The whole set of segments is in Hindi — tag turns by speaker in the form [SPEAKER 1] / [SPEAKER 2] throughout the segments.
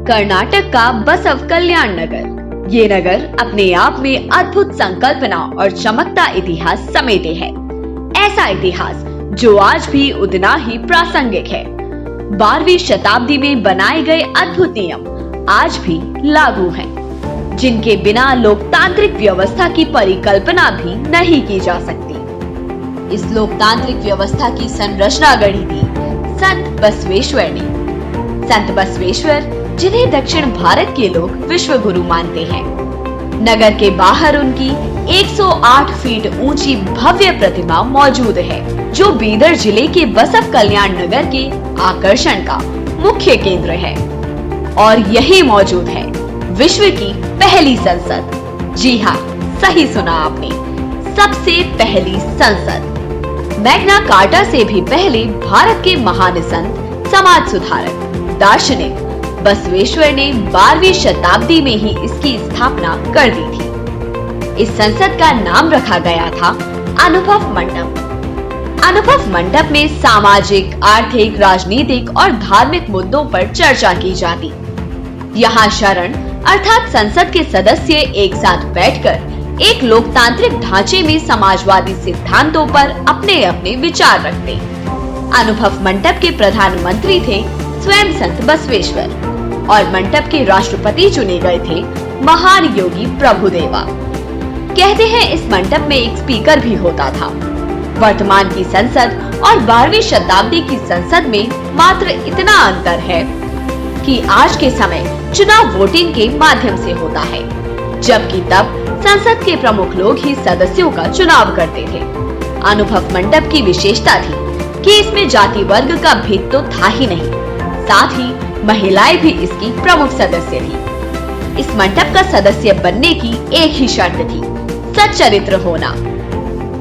[SPEAKER 1] कर्नाटक का बसव कल्याण नगर। ये नगर अपने आप में अद्भुत संकल्पना और चमकता इतिहास समेटे है। ऐसा इतिहास जो आज भी उतना ही प्रासंगिक है। 12वीं शताब्दी में बनाए गए अद्भुत नियम आज भी लागू हैं, जिनके बिना लोकतांत्रिक व्यवस्था की परिकल्पना भी नहीं की जा सकती। इस लोकतांत्रिक व्यवस्था की संरचना गढ़ी थी संत बसवेश्वर ने। संत बसवेश्वर, जिन्हें दक्षिण भारत के लोग विश्व गुरु मानते हैं। नगर के बाहर उनकी 108 फीट ऊंची भव्य प्रतिमा मौजूद है, जो बीदर जिले के बसव कल्याण नगर के आकर्षण का मुख्य केंद्र है। और यही मौजूद है विश्व की पहली संसद। जी हाँ, सही सुना आपने, सबसे पहली संसद। मैग्ना कार्टा से भी पहले भारत के महान संत, समाज सुधारक, दार्शनिक बसवेश्वर ने 12वीं शताब्दी में ही इसकी स्थापना कर दी थी। इस संसद का नाम रखा गया था अनुभव मंडप। अनुभव मंडप में सामाजिक, आर्थिक, राजनीतिक और धार्मिक मुद्दों पर चर्चा की जाती। यहाँ शरण अर्थात संसद के सदस्य एक साथ बैठकर एक लोकतांत्रिक ढांचे में समाजवादी सिद्धांतों पर अपने अपने विचार रखते। अनुभव मंडप के प्रधानमंत्री थे स्वयं संत बसवेश्वर और मंडप के राष्ट्रपति चुने गए थे महान योगी प्रभुदेवा। कहते हैं इस मंडप में एक स्पीकर भी होता था। वर्तमान की संसद और 12वीं शताब्दी की संसद में मात्र इतना अंतर है कि आज के समय चुनाव वोटिंग के माध्यम से होता है, जबकि तब संसद के प्रमुख लोग ही सदस्यों का चुनाव करते थे। अनुभव मंडप की विशेषता थी कि इसमें जाति वर्ग का भेद तो था ही नहीं, साथ ही महिलाएं भी इसकी प्रमुख सदस्य थी। इस मंडप का सदस्य बनने की एक ही शर्त थी, सच्चरित्र होना।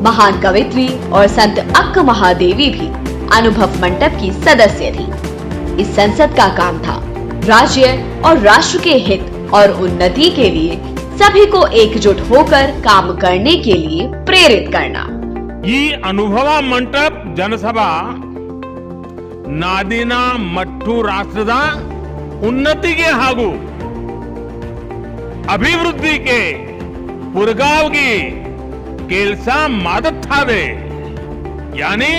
[SPEAKER 1] महान कवित्री और संत अक्क महादेवी भी अनुभव मंडप की सदस्य थी। इस संसद का काम था राज्य और राष्ट्र के हित और उन्नति के लिए सभी को एकजुट होकर काम करने के लिए प्रेरित करना।
[SPEAKER 2] ಈ ಅನುಭವ ಮಂಟಪ ಜನಸಭಾ ನಾಡಿನ ಮತ್ತು ರಾಷ್ಟ್ರದ ಉನ್ನತಿಗೆ ಹಾಗೂ ಅಭಿವೃದ್ಧಿಗೆ ಪುರಗಾವಗಿ ಕೆಲಸ ಮಾಡುತ್ತದೆ। यानी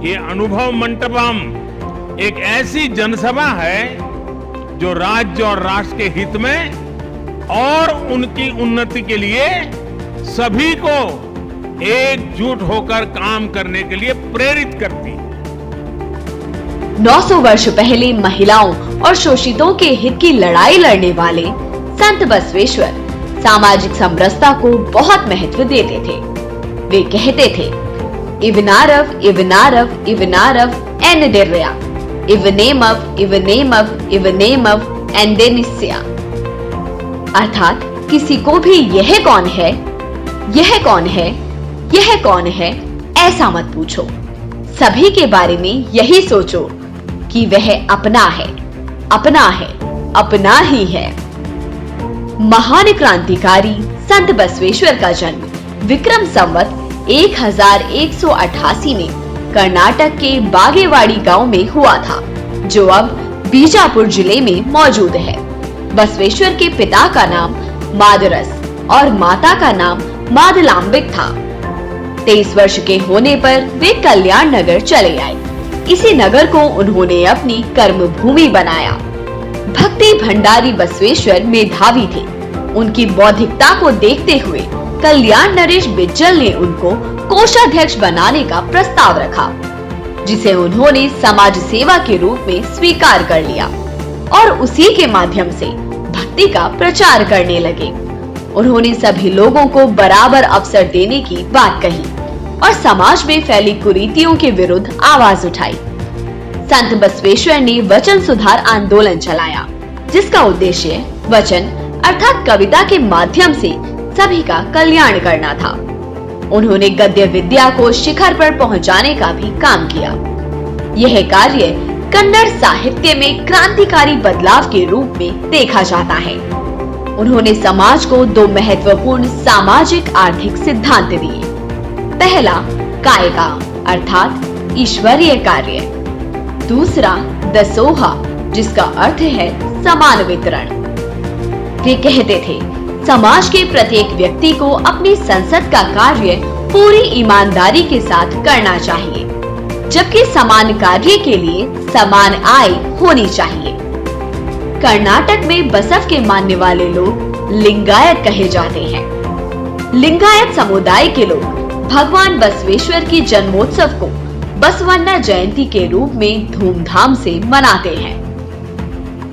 [SPEAKER 2] ये अनुभव मंटपम एक ऐसी जनसभा है जो राज्य और राष्ट्र के हित में और उनकी उन्नति के लिए सभी को एकजुट होकर काम करने के लिए प्रेरित करती है।
[SPEAKER 1] 900 वर्ष पहले महिलाओं और शोषितों के हित की लड़ाई लड़ने वाले संत बसवेश्वर सामाजिक समरसता को बहुत महत्व देते थे। वे कहते थे, इवनारव इवनारव इवनारव एन डेर्या, इवनेमव इवनेमव इवनेमव एंडेनिस्या। अर्थात किसी को भी यह कौन है, यह कौन है, यह कौन है, ऐसा मत पूछो। सभी के बारे में यही सोचो कि वह अपना है, अपना है, अपना ही है। महान क्रांतिकारी संत बसवेश्वर का जन्म विक्रम संवत 1188 में कर्नाटक के बागेवाड़ी गांव में हुआ था, जो अब बीजापुर जिले में मौजूद है। बसवेश्वर के पिता का नाम मादरस और माता का नाम मादलांबिक था। 23 वर्ष के होने पर वे कल्याण नगर चले आए। इसी नगर को उन्होंने अपनी कर्म भूमि बनाया। भक्ति भंडारी बसवेश्वर मेधावी थे। उनकी बौद्धिकता को देखते हुए कल्याण नरेश बिज्जल ने उनको कोषाध्यक्ष बनाने का प्रस्ताव रखा, जिसे उन्होंने समाज सेवा के रूप में स्वीकार कर लिया और उसी के माध्यम से भक्ति का प्रचार करने लगे। उन्होंने सभी लोगों को बराबर अवसर देने की बात कही और समाज में फैली कुरीतियों के विरुद्ध आवाज उठाई। संत बसवेश्वर ने वचन सुधार आंदोलन चलाया, जिसका उद्देश्य वचन अर्थात कविता के माध्यम से सभी का कल्याण करना था। उन्होंने गद्य विद्या को शिखर पर पहुंचाने का भी काम किया। यह कार्य कन्नड़ साहित्य में क्रांतिकारी बदलाव के रूप में देखा जाता है। उन्होंने समाज को 2 महत्वपूर्ण सामाजिक आर्थिक सिद्धांत दिए। पहला कायका अर्थात ईश्वरीय कार्य, दूसरा दसोहा जिसका अर्थ है समान वितरण। वे कहते थे, समाज के प्रत्येक व्यक्ति को अपनी संसद का कार्य पूरी ईमानदारी के साथ करना चाहिए, जबकि समान कार्य के लिए समान आय होनी चाहिए। कर्नाटक में बसव के मानने वाले लोग लिंगायत कहे जाते हैं। लिंगायत समुदाय के लोग भगवान बसवेश्वर की जन्मोत्सव को बसवन्ना जयंती के रूप में धूमधाम से मनाते हैं।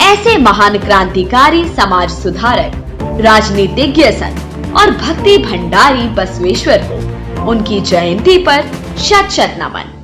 [SPEAKER 1] ऐसे महान क्रांतिकारी, समाज सुधारक, राजनीतिज्ञ संत और भक्ति भंडारी बसवेश्वर को उनकी जयंती पर शत शत नमन।